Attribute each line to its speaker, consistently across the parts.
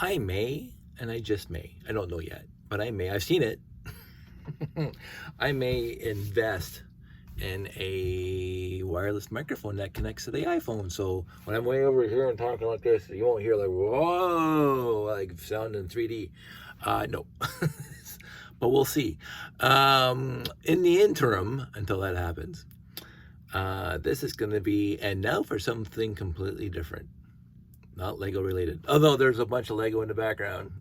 Speaker 1: I may, and I just may, I don't know yet, but I may, I've seen it. I may invest in a wireless microphone that connects to the iPhone. So when I'm way over here and talking like this, you won't hear like, whoa, like sound in 3D. No. But we'll see. In the interim, until that happens, this is going to be, and now for something completely different, not Lego related. Although there's a bunch of Lego in the background.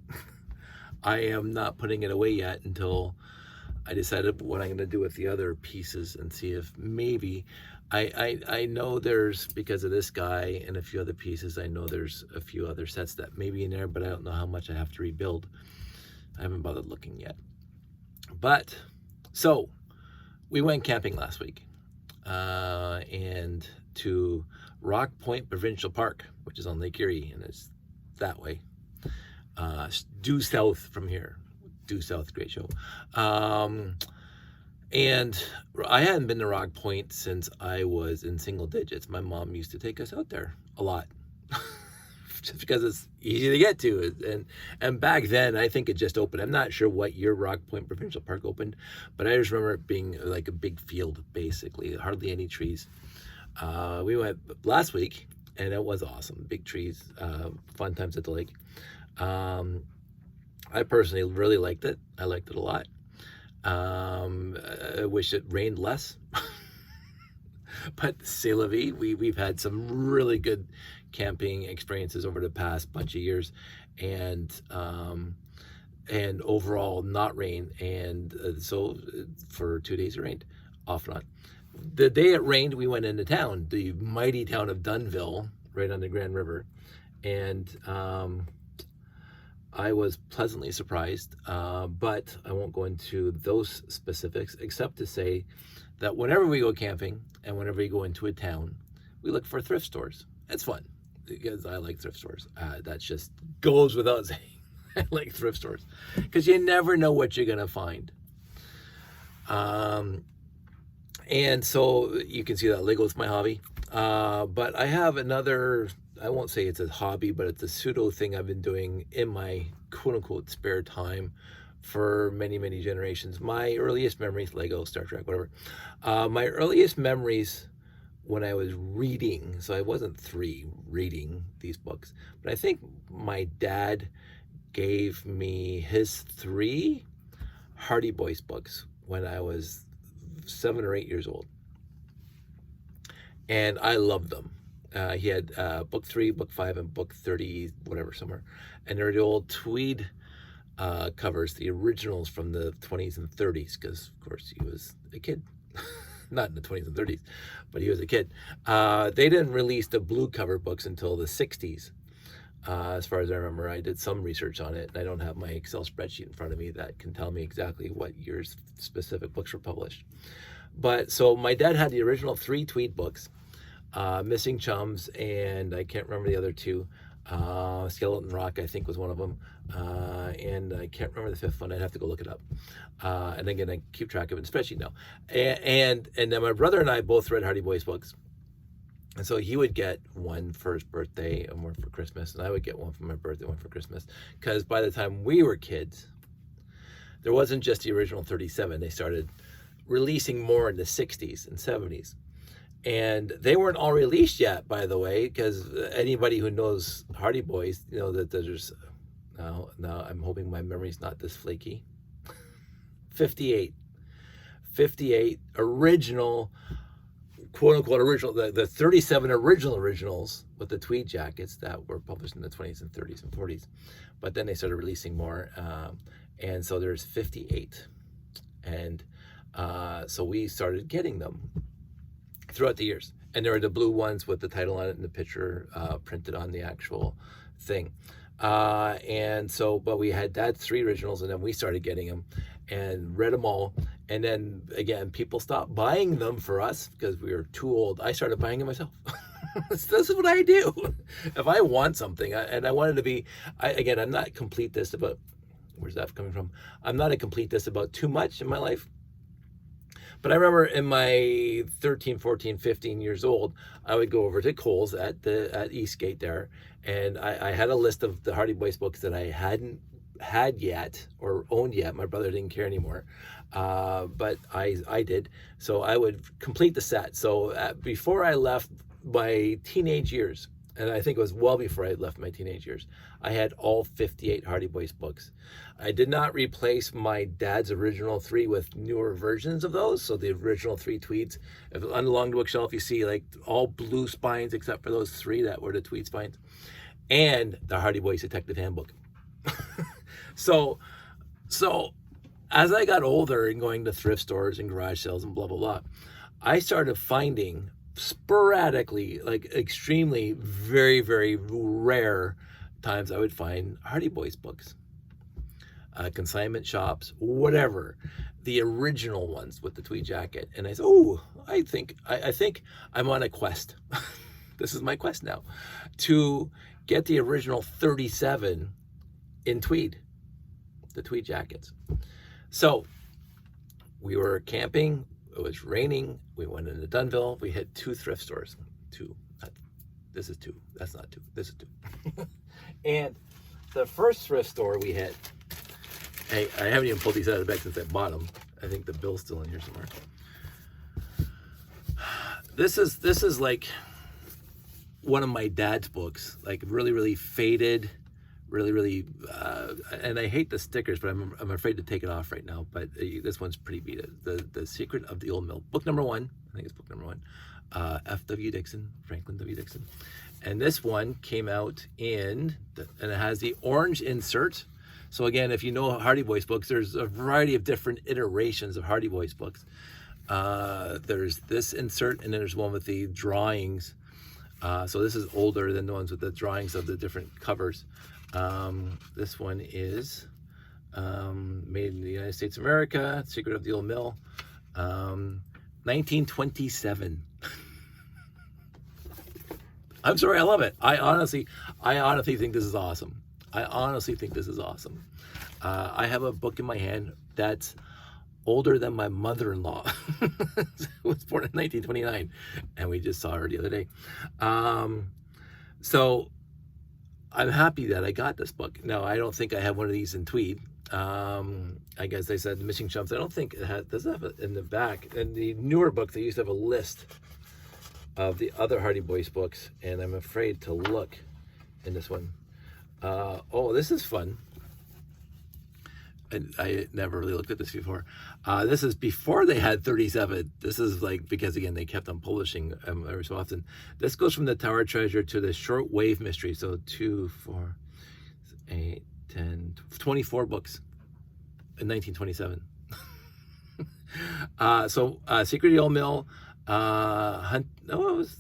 Speaker 1: I am not putting it away yet until I decided what I'm going to do with the other pieces and see if maybe I know there's, because of this guy and a few other pieces, I know there's a few other sets that may be in there, but I don't know how much I have to rebuild. I haven't bothered looking yet. But so we went camping last week and to Rock Point Provincial Park, which is on Lake Erie, and it's that way, due south from here. Due south, great show. And I hadn't been to Rock Point since I was in single digits. My mom used to take us out there a lot. Just because it's easy to get to. And back then, I think it just opened. I'm not sure what year Rock Point Provincial Park opened, but I just remember it being like a big field, basically. Hardly any trees. We went last week, and it was awesome. Big trees, fun times at the lake. I personally really liked it. I liked it a lot. I wish it rained less. But c'est la vie. We've had some really good camping experiences over the past bunch of years, and overall not rain. And so for 2 days it rained, off and on. The day it rained, we went into town, the mighty town of Dunnville, right on the Grand River, and I was pleasantly surprised, but I won't go into those specifics except to say that whenever we go camping and whenever we go into a town, we look for thrift stores. It's fun because I like thrift stores. That just goes without saying. I like thrift stores because you never know what you're going to find. And so you can see that Lego's my hobby. But I have another, I won't say it's a hobby, but it's a pseudo thing I've been doing in my quote unquote spare time for many, many generations. My earliest memories, Lego, Star Trek, whatever. My earliest memories when I was reading, so I wasn't 3 reading these books, but I think my dad gave me his 3 Hardy Boys books when I was 7 or 8 years old. And I loved them. He had book 3, book 5, and book 30, whatever, somewhere. And they're the old tweed covers, the originals from the 20s and 30s, because, of course, he was a kid. Not in the 20s and 30s, but he was a kid. They didn't release the blue cover books until the 60s. As far as I remember, I did some research on it, and I don't have my Excel spreadsheet in front of me that can tell me exactly what years specific books were published. But so my dad had the original 3 tweed books, Missing Chums, and I can't remember the other 2. Skeleton Rock, I think, was one of them. And I can't remember the 5th one. I'd have to go look it up. And again, I keep track of it in a spreadsheet now. And then my brother and I both read Hardy Boys books. And so he would get one for his birthday and one for Christmas, and I would get one for my birthday, one for Christmas. Because by the time we were kids, there wasn't just the original 37. They started releasing more in the 60s and 70s. And they weren't all released yet, by the way, because anybody who knows Hardy Boys, you know that there's, now I'm hoping my memory's not this flaky, 58 original, quote unquote original, the 37 originals with the tweed jackets that were published in the 20s and 30s and 40s. But then they started releasing more. And so there's 58. And so we started getting them throughout the years. And there are the blue ones with the title on it and the picture printed on the actual thing. And so, but we had that 3 originals, and then we started getting them and read them all. And then again, people stopped buying them for us because we were too old. I started buying them myself. This is what I do. If I want something, and I wanted to be, again, I'm not completist about, where's that coming from? I'm not a completist about too much in my life. But I remember in my 13, 14, 15 years old, I would go over to Kohl's at Eastgate there, And I had a list of the Hardy Boys books that I hadn't had yet or owned yet. My brother didn't care anymore, but I did. So I would complete the set. So before I left my teenage years, and I think it was well before I left my teenage years, I had all 58 Hardy Boys books. I did not replace my dad's original 3 with newer versions of those. So the original 3 Tweeds, if along the bookshelf, you see like all blue spines except for those 3 that were the Tweed spines, and the Hardy Boys Detective Handbook. So as I got older and going to thrift stores and garage sales and blah, blah, blah, I started finding sporadically, like extremely, very, very rare times I would find Hardy Boys books, consignment shops, whatever, the original ones with the tweed jacket. And I said, oh, I think I'm on a quest. This is my quest now, to get the original 37 in tweed, the tweed jackets. So we were camping. It was raining. We went into Dunville. We hit 2 thrift stores. 2. This is 2. That's not 2. This is 2. And the first thrift store we hit, I haven't even pulled these out of the bag since I bought them. I think the bill's still in here somewhere. This is like one of my dad's books, like really, really faded, really, and I hate the stickers, but I'm afraid to take it off right now. But this one's pretty beat. The Secret of the Old Mill, book number 1. I think it's book number 1. F.W. Dixon, Franklin W. Dixon, and this one came out and it has the orange insert. So again, if you know Hardy Boys books, there's a variety of different iterations of Hardy Boys books. There's this insert, and then there's one with the drawings. So this is older than the ones with the drawings of the different covers. This one is made in the United States of America, Secret of the Old Mill, 1927. I'm sorry, I love it. I honestly think this is awesome. I honestly think this is awesome. I have a book in my hand that's older than my mother-in-law. Was born in 1929, and we just saw her the other day. So I'm happy that I got this book. Now, I don't think I have one of these in tweed. I guess they said the missing chumps. I don't think it does have it in the back. In the newer book, they used to have a list of the other Hardy Boys books, and I'm afraid to look in this one. Oh, this is fun. And I never really looked at this before. This is before they had 37. This is like, because again, they kept on publishing every so often. This goes from the Tower Treasure to the Short Wave Mystery. So 2, 4, 8, 10, 24 books in 1927. Secret of the Old Mill, it was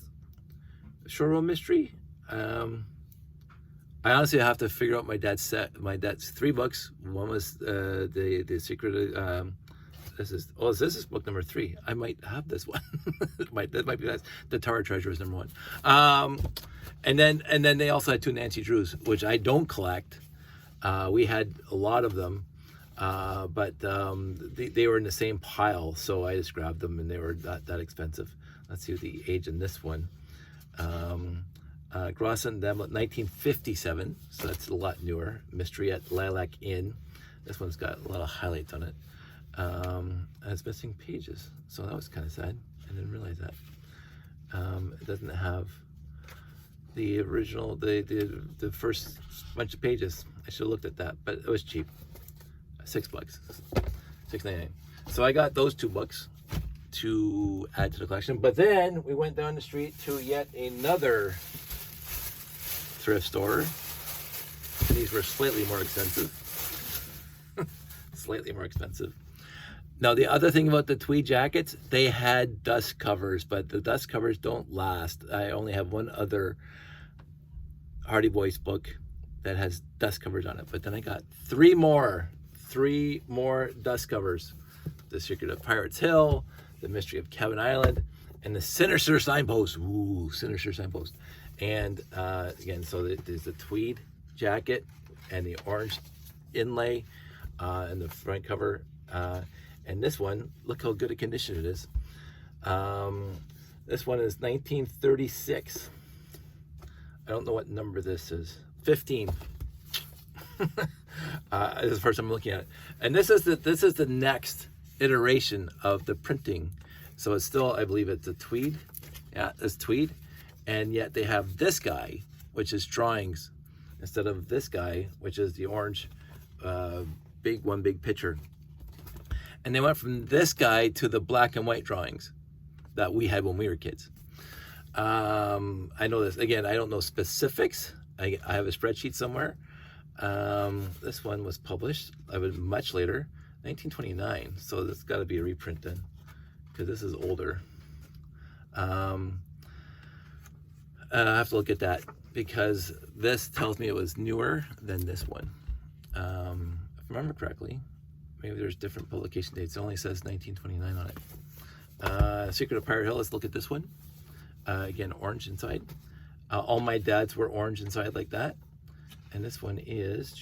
Speaker 1: Short Wave Mystery. I honestly have to figure out my dad's set. My dad's 3 books. One was the Secret of, this is book number 3. I might have this one. That might be that. The Tower Treasure is number 1. And then they also had 2 Nancy Drews, which I don't collect. We had a lot of them, but they were in the same pile, so I just grabbed them, and they were not that expensive. Let's see the age in this one. Gross and them 1957, so that's a lot newer. Mystery at Lilac Inn. This one's got a lot of highlights on it. And it's missing pages, so that was kind of sad. I didn't realize that. It doesn't have the original, the first bunch of pages. I should have looked at that, but it was cheap. $6, $6.99. So I got those 2 books to add to the collection. But then we went down the street to yet another thrift store. These were slightly more expensive. Slightly more expensive. Now, the other thing about the tweed jackets, they had dust covers, but the dust covers don't last. I only have one other Hardy Boys book that has dust covers on it, but then I got 3 more dust covers. The Secret of Pirates Hill, the Mystery of Cabin Island, and the Sinister Signpost. Ooh, Sinister Signpost. And again, so there's the tweed jacket and the orange inlay in the front cover. And this one, look how good a condition it is. This one is 1936. I don't know what number this is. 15. This is the first time I'm looking at it. And this is the next iteration of the printing. So it's still, I believe it's a tweed. Yeah, it's tweed. And yet they have this guy, which is drawings, instead of this guy, which is the orange big picture. And they went from this guy to the black and white drawings that we had when we were kids. I know this, again, I don't know specifics. I have a spreadsheet somewhere. This one was published, I was much later, 1929. So this got to be a reprint then, because this is older. I have to look at that, because this tells me it was newer than this one. If I remember correctly, maybe there's different publication dates. It only says 1929 on it. Secret of Pirate Hill, let's look at this one. Again, orange inside. All my dads were orange inside like that. And this one is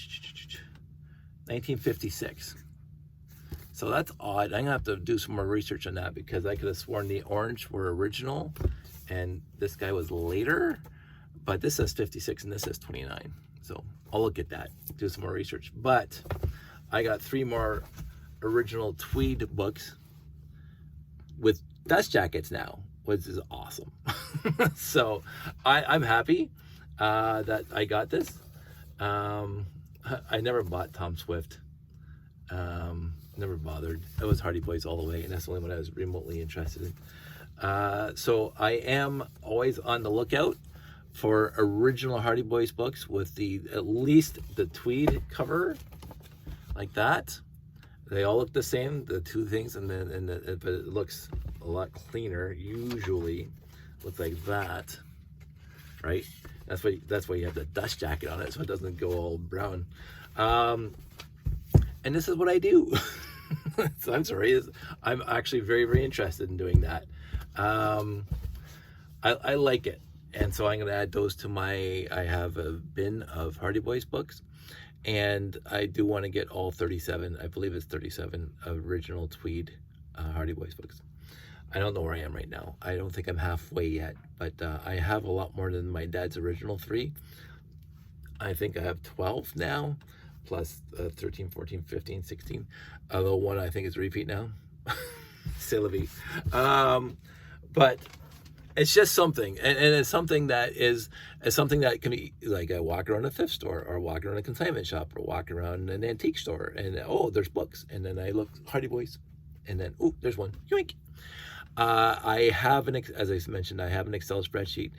Speaker 1: 1956. So that's odd. I'm gonna have to do some more research on that, because I could have sworn the orange were original and this guy was later, but this says 56 and this says 29. So I'll look at that, do some more research. But I got 3 more original tweed books with dust jackets now, which is awesome. So I'm happy that I got this. I never bought Tom Swift. Never bothered. It was Hardy Boys all the way, and that's the only one I was remotely interested in. So I am always on the lookout for original Hardy Boys books with at least the tweed cover, like that. They all look the same, the two things, but it looks a lot cleaner. Usually, looks like that, right? That's why you have the dust jacket on it, so it doesn't go all brown. And this is what I do. So I'm sorry, I'm actually very, very interested in doing that. I like it, and so I'm going to add those to I have a bin of Hardy Boys books, and I do want to get all 37, I believe it's 37 original tweed Hardy Boys books. I don't know where I am right now. I don't think I'm halfway yet, but I have a lot more than my dad's original 3. I think I have 12 now, plus 13, 14, 15, 16. Although one I think is a repeat now. C'est la vie. But it's just something, and it's something that can be like I walk around a thrift store, or walk around a consignment shop, or walk around an antique store, and oh, there's books, and then I look, Hardy Boys, and then oh, there's one, yoink. I have as I mentioned, I have an Excel spreadsheet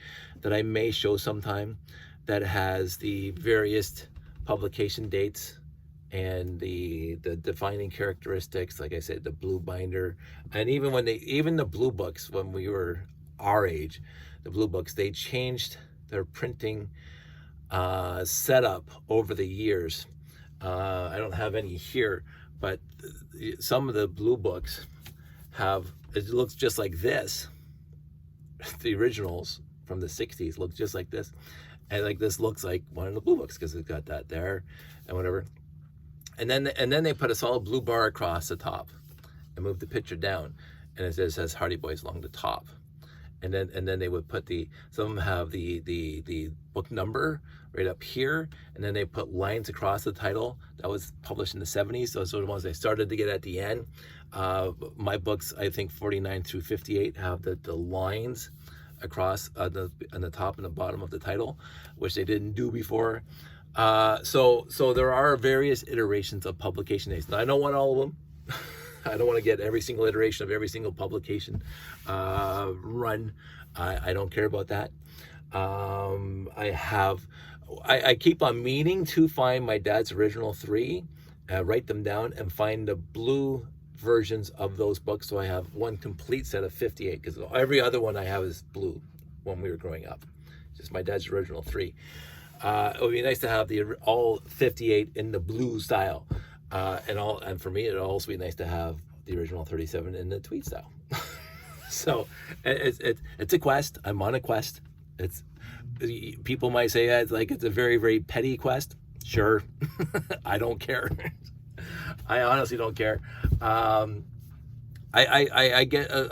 Speaker 1: that I may show sometime that has the various publication dates and the defining characteristics. Like I said, the blue binder, and even the blue books, when we were our age, the blue books, they changed their printing setup over the years. I don't have any here, but some of the blue books it looks just like this. The originals from the 60s look just like this, and like this looks like one of the blue books, because it's got that there and whatever. And then they put a solid blue bar across the top and move the picture down, and it says Hardy Boys along the top. And then they would put some of them have the book number right up here, and then they put lines across the title. That was published in the 70s. Those are the ones they started to get at the end. My books, I think 49 through 58, have the lines across on the top and the bottom of the title, which they didn't do before. So there are various iterations of publication dates. Now, I don't want all of them. I don't want to get every single iteration of every single publication run. I don't care about that. I keep on meaning to find my dad's original 3, write them down, and find the blue versions of those books, so I have one complete set of 58, because every other one I have is blue when we were growing up. Just my dad's original 3. It would be nice to have all 58 in the blue style, and for me it'd also be nice to have the original 37 in the tweed style. So it's a quest. I'm on a quest. People might say that it's a very, very petty quest. Sure. I don't care. I honestly don't care. hey, I get a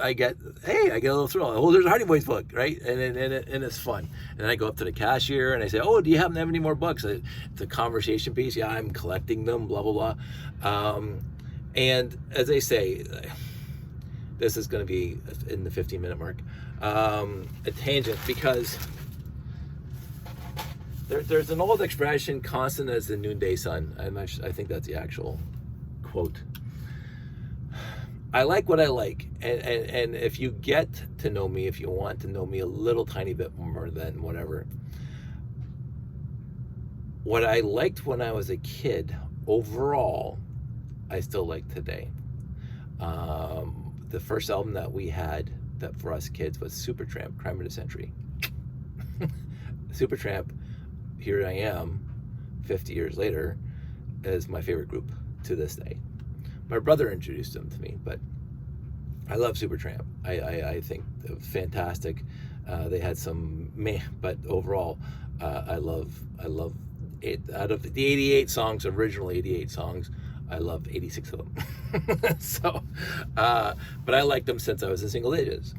Speaker 1: little thrill. Oh, there's a Hardy Boys book, right? And it's fun. And then I go up to the cashier and I say, oh, do you happen to have any more books? It's a conversation piece. Yeah, I'm collecting them, blah, blah, blah. And as they say, this is going to be in the 15-minute mark, a tangent, because there's an old expression, constant as the noonday sun. I think that's the actual quote. I like what I like, and if you get to know me, if you want to know me a little tiny bit more than whatever, what I liked when I was a kid, overall, I still like today. The first album that we had that for us kids was Supertramp, Crime of the Century. Supertramp, here I am, 50 years later, is my favorite group to this day. My brother introduced them to me, but I love Supertramp. I think they're fantastic. They had some meh, but overall, I love it. Out of the 88 songs, original 88 songs, I love 86 of them. So, but I liked them since I was in single digits.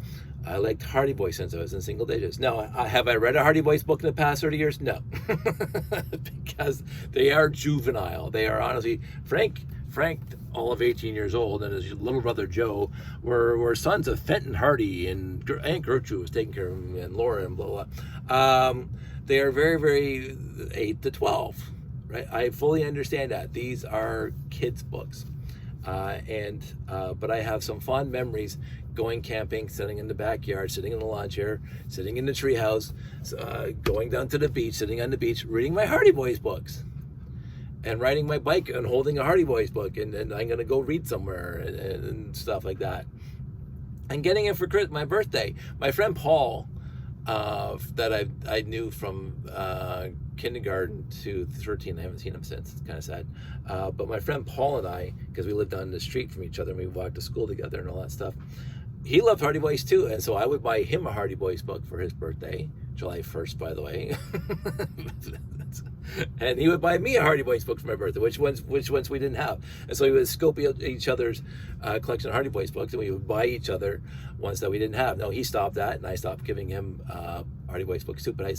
Speaker 1: I liked Hardy Boys since I was in single digits. Now, have I read a Hardy Boys book in the past 30 years? No. Because they are juvenile. They are honestly, Frank, all of 18 years old, and his little brother Joe were sons of Fenton Hardy, and Aunt Gertrude was taking care of him, and Laura, and blah, blah. They are very, very 8 to 12, right? I fully understand that. These are kids' books. But I have some fond memories going camping, sitting in the backyard, sitting in the lawn chair, sitting in the treehouse, going down to the beach, sitting on the beach, reading my Hardy Boys books, and riding my bike and holding a Hardy Boys book, and I'm going to go read somewhere and stuff like that. And getting it for my birthday. My friend Paul, that I knew from kindergarten to 13, I haven't seen him since, it's kind of sad. But my friend Paul and I, because we lived down the street from each other and we walked to school together and all that stuff, he loved Hardy Boys too, and so I would buy him a Hardy Boys book for his birthday, July 1st, by the way. And he would buy me a Hardy Boys book for my birthday, which ones we didn't have. And so we would scope each other's collection of Hardy Boys books, and we would buy each other ones that we didn't have. Now, he stopped that, and I stopped giving him Hardy Boys books too, but I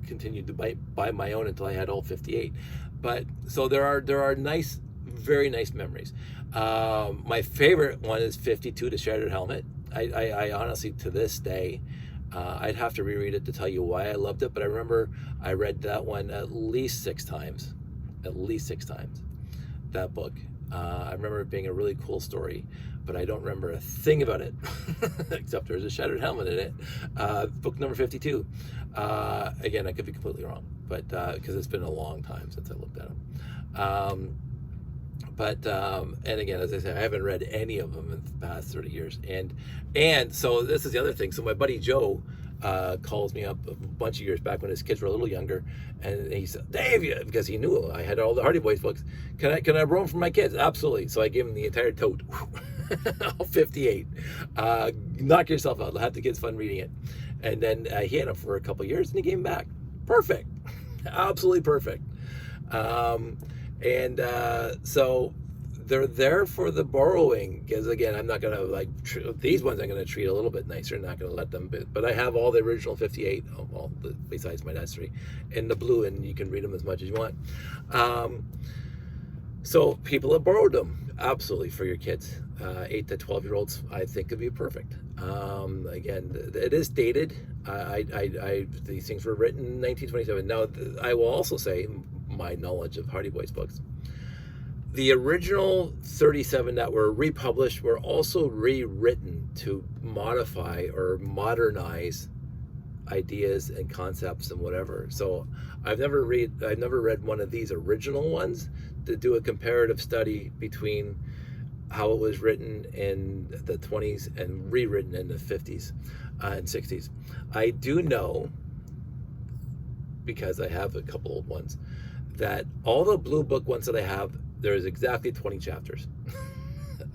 Speaker 1: continued to buy my own until I had all 58. But so there are nice, very nice memories. My favorite one is 52, The Shattered Helmet. I honestly, to this day, I'd have to reread it to tell you why I loved it, but I remember I read that one at least six times, that book. I remember it being a really cool story, but I don't remember a thing about it, except there's a shattered helmet in it. Book number 52. Again, I could be completely wrong, but because it's been a long time since I looked at them. And again, as I said, I haven't read any of them in the past 30 years. And so this is the other thing. So my buddy Joe calls me up a bunch of years back when his kids were a little younger, and he said, Dave, because he knew I had all the Hardy Boys books, can I borrow them for my kids? Absolutely. So I gave him the entire tote, all 58. Knock yourself out. Have the kids fun reading it. And then he had them for a couple of years, and he gave them back. Perfect. Absolutely perfect. So they're there for the borrowing, because again, I'm not gonna these ones I'm gonna treat a little bit nicer, not gonna let them, but I have all the original 58, besides my dad's 3, in the blue, and you can read them as much as you want. So people have borrowed them, absolutely, for your kids. 8 to 12-year-olds, I think, would be perfect. Again, it is dated. These things were written in 1927. Now, I will also say, my knowledge of Hardy Boys books, the original 37 that were republished were also rewritten to modify or modernize ideas and concepts and whatever. So I've never read one of these original ones to do a comparative study between how it was written in the 20s and rewritten in the 50s and 60s. I do know, because I have a couple old ones, that all the blue book ones that I have, there's exactly 20 chapters.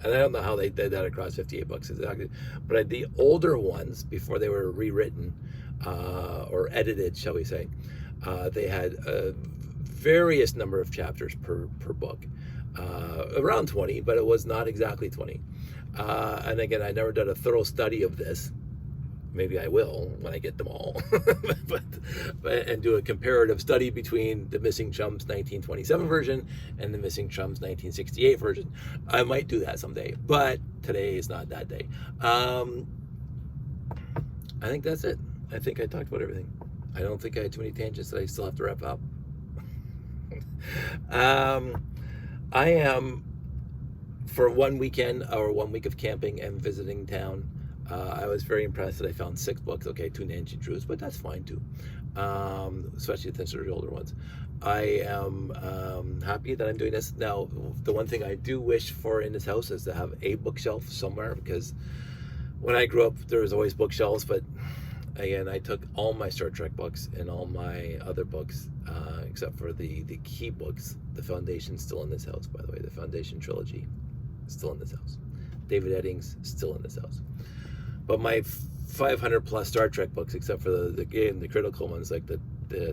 Speaker 1: And I don't know how they did that across 58 books exactly, but the older ones, before they were rewritten or edited, shall we say, they had a various number of chapters per book. around 20, but it was not exactly 20. And again, I never done a thorough study of this. Maybe I will when I get them all, and do a comparative study between the Missing Chums 1927 version and the Missing Chums 1968 version. I might do that someday, but today is not that day. I think that's it. I think I talked about everything. I don't think I had too many tangents that I still have to wrap up. I am, for one weekend or 1 week of camping and visiting town, I was very impressed that I found 6 books. Okay, 2 Nancy Drews, but that's fine too, especially the older ones. I am happy that I'm doing this. Now, the one thing I do wish for in this house is to have a bookshelf somewhere, because when I grew up, there was always bookshelves, but again, I took all my Star Trek books and all my other books, except for the key books. The Foundation's still in this house, by the way. The Foundation trilogy is still in this house. David Eddings still in this house. But my 500 plus Star Trek books, except for the critical ones, like the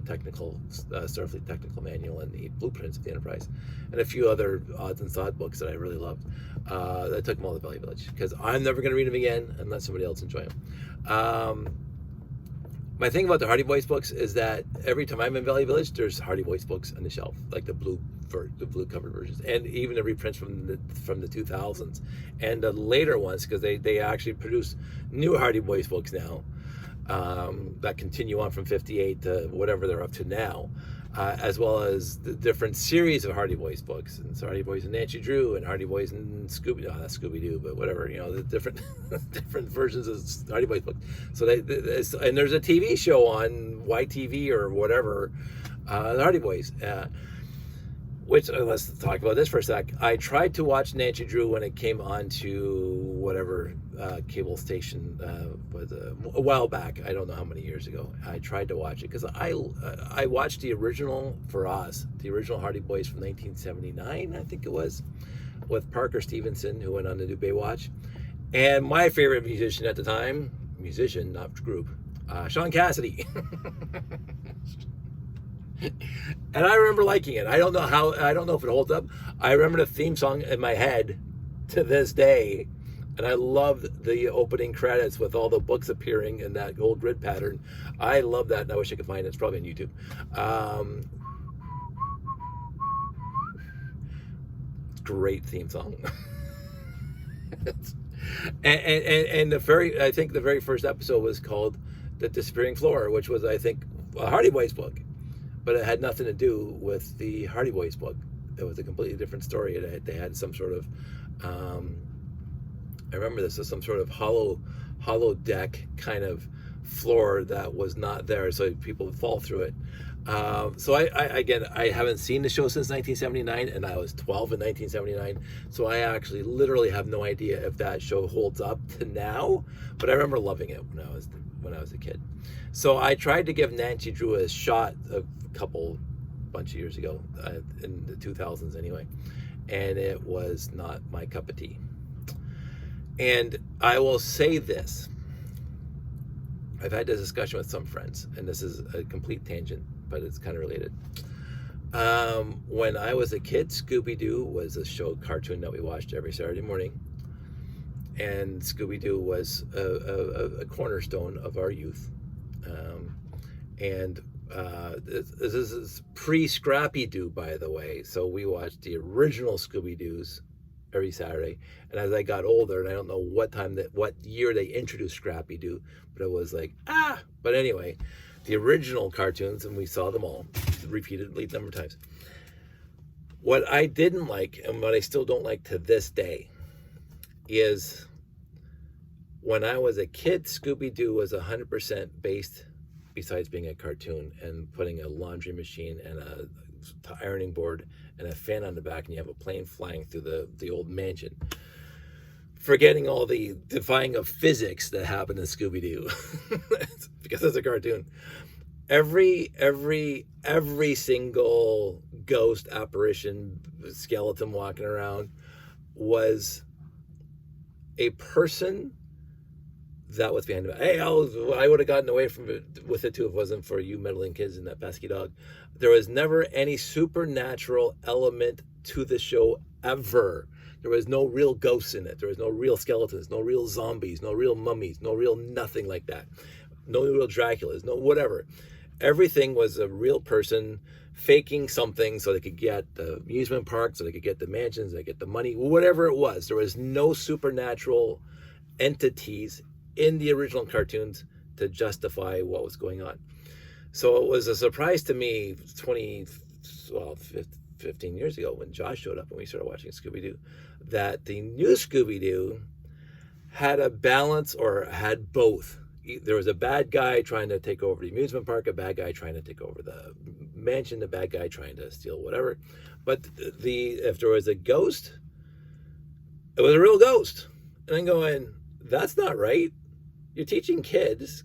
Speaker 1: technical Starfleet technical manual and the blueprints of the Enterprise, and a few other odds and sods books that I really loved, I took them all to Valley Village, because I'm never going to read them again unless somebody else enjoy them. My thing about the Hardy Boys books is that every time I'm in Valley Village, there's Hardy Boys books on the shelf, like the blue covered versions, and even the reprints from the 2000s and the later ones, because they actually produce new Hardy Boys books now, that continue on from 58 to whatever they're up to now, as well as the different series of Hardy Boys books, and so Hardy Boys and Nancy Drew, and Hardy Boys and Scooby, not Scooby Doo, but whatever, the different different versions of Hardy Boys books. So and there's a TV show on YTV or whatever, the Hardy Boys. Which, let's talk about this for a sec. I tried to watch Nancy Drew when it came on to whatever cable station was a while back. I don't know how many years ago. I tried to watch it because I watched the original for us, the original Hardy Boys from 1979, I think it was, with Parker Stevenson, who went on to do Baywatch, and my favorite musician at the time, not group, Sean Cassidy. And I remember liking it. I don't know if it holds up. I remember the theme song in my head to this day, and I loved the opening credits with all the books appearing in that old grid pattern. I love that, and I wish I could find it. It's probably on YouTube. Great theme song. and I think the very first episode was called "The Disappearing Floor," which was, I think, a Hardy Boys book. But it had nothing to do with the Hardy Boys book. It was a completely different story. They had some sort of, I remember this was some sort of hollow deck kind of floor that was not there, so people would fall through it. So I haven't seen the show since 1979, and I was 12 in 1979. So I actually literally have no idea if that show holds up to now. But I remember loving it when I was a kid. So I tried to give Nancy Drew a shot a bunch of years ago, in the 2000s anyway, and it was not my cup of tea. And I will say this. I've had this discussion with some friends, and this is a complete tangent, but it's kind of related. When I was a kid, Scooby-Doo was a cartoon that we watched every Saturday morning. And Scooby-Doo was a cornerstone of our youth. This is pre-Scrappy-Doo, by the way. So we watched the original Scooby-Doos every Saturday. And as I got older, and I don't know what year they introduced Scrappy-Doo, but it was like, But anyway, the original cartoons, and we saw them all repeatedly a number of times. What I didn't like, and what I still don't like to this day, is when I was a kid, Scooby-Doo was 100% based, besides being a cartoon, and putting a laundry machine and a ironing board and a fan on the back, and you have a plane flying through the old mansion. Forgetting all the defying of physics that happened in Scooby-Doo, because it's a cartoon. Every single ghost apparition, skeleton walking around, was a person that was behind it. Hey, I would have gotten away from it with it too if it wasn't for you meddling kids and that pesky dog. There was never any supernatural element to the show ever. There was no real ghosts in it. There was no real skeletons, no real zombies, no real mummies, no real nothing like that. No real Draculas, no whatever. Everything was a real person faking something so they could get the amusement park, so they could get the mansions, they could get the money, whatever it was. There was no supernatural entities in the original cartoons to justify what was going on. So it was a surprise to me 15 years ago when Josh showed up and we started watching Scooby-Doo, that the new Scooby-Doo had a balance, or had both. There was a bad guy trying to take over the amusement park, a bad guy trying to take over the mansion, a bad guy trying to steal whatever. But if there was a ghost, it was a real ghost. And I'm going, that's not right. You're teaching kids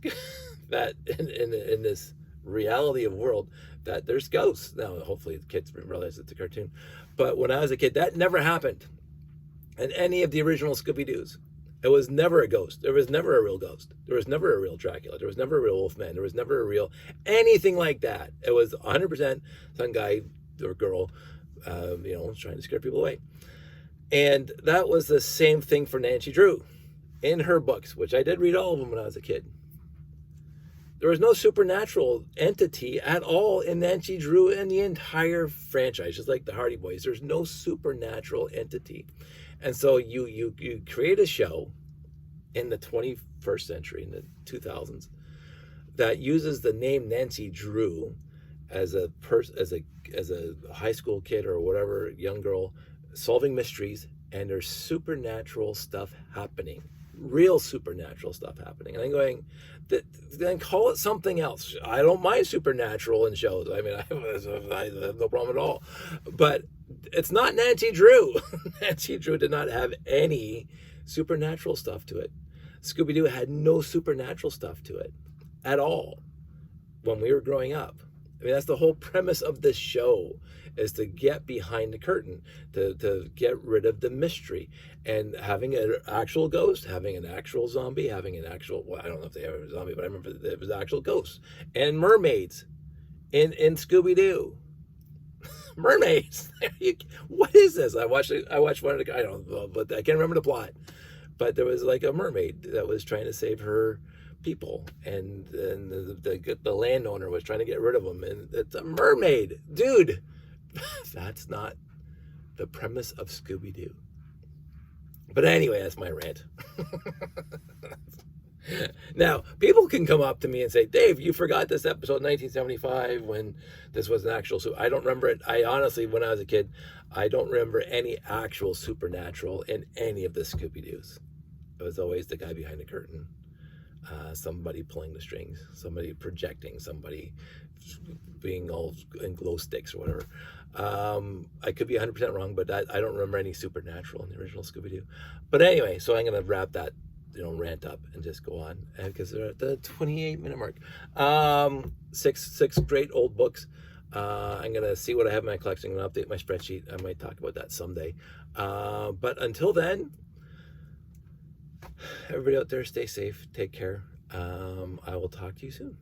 Speaker 1: that in this reality of world that there's ghosts. Now, hopefully the kids realize it's a cartoon. But when I was a kid, that never happened in any of the original Scooby-Doos. It was never a ghost. There was never a real ghost. There was never a real Dracula. There was never a real Wolfman. There was never a real anything like that. It was 100% some guy or girl, trying to scare people away. And that was the same thing for Nancy Drew in her books, which I did read all of them when I was a kid. There was no supernatural entity at all in Nancy Drew and the entire franchise, just like the Hardy Boys. There's no supernatural entity. And so you create a show in the 21st century, in the 2000s, that uses the name Nancy Drew as a high school kid or whatever, young girl, solving mysteries, and there's supernatural stuff happening, real supernatural stuff happening. And I'm going, then call it something else. I don't mind supernatural in shows. I mean, I have no problem at all. But it's not Nancy Drew. Nancy Drew did not have any supernatural stuff to it. Scooby-Doo had no supernatural stuff to it at all when we were growing up. I mean, that's the whole premise of this show, is to get behind the curtain, to get rid of the mystery, and having an actual ghost, having an actual zombie, having an actual, well, I don't know if they have a zombie, but I remember it was actual ghosts and mermaids in Scooby-Doo. Mermaids. What is this? I watched one of the, I don't know, but I can't remember the plot. But there was like a mermaid that was trying to save her people, and the landowner was trying to get rid of them, and it's a mermaid, dude. That's not the premise of Scooby-Doo. But anyway, that's my rant. Now, people can come up to me and say, Dave, you forgot this episode in 1975 when this was an actual I don't remember it. I honestly, when I was a kid, I don't remember any actual supernatural in any of the Scooby-Doos. It was always the guy behind the curtain. Somebody pulling the strings, somebody projecting, somebody being all in glow sticks or whatever. I could be 100% wrong, but I don't remember any supernatural in the original Scooby-Doo. But anyway, so I'm going to wrap that rant up and just go on, because they're at the 28-minute mark. Six great old books. I'm going to see what I have in my collection. I'm going to update my spreadsheet. I might talk about that someday. But until then, everybody out there, stay safe, take care. I will talk to you soon.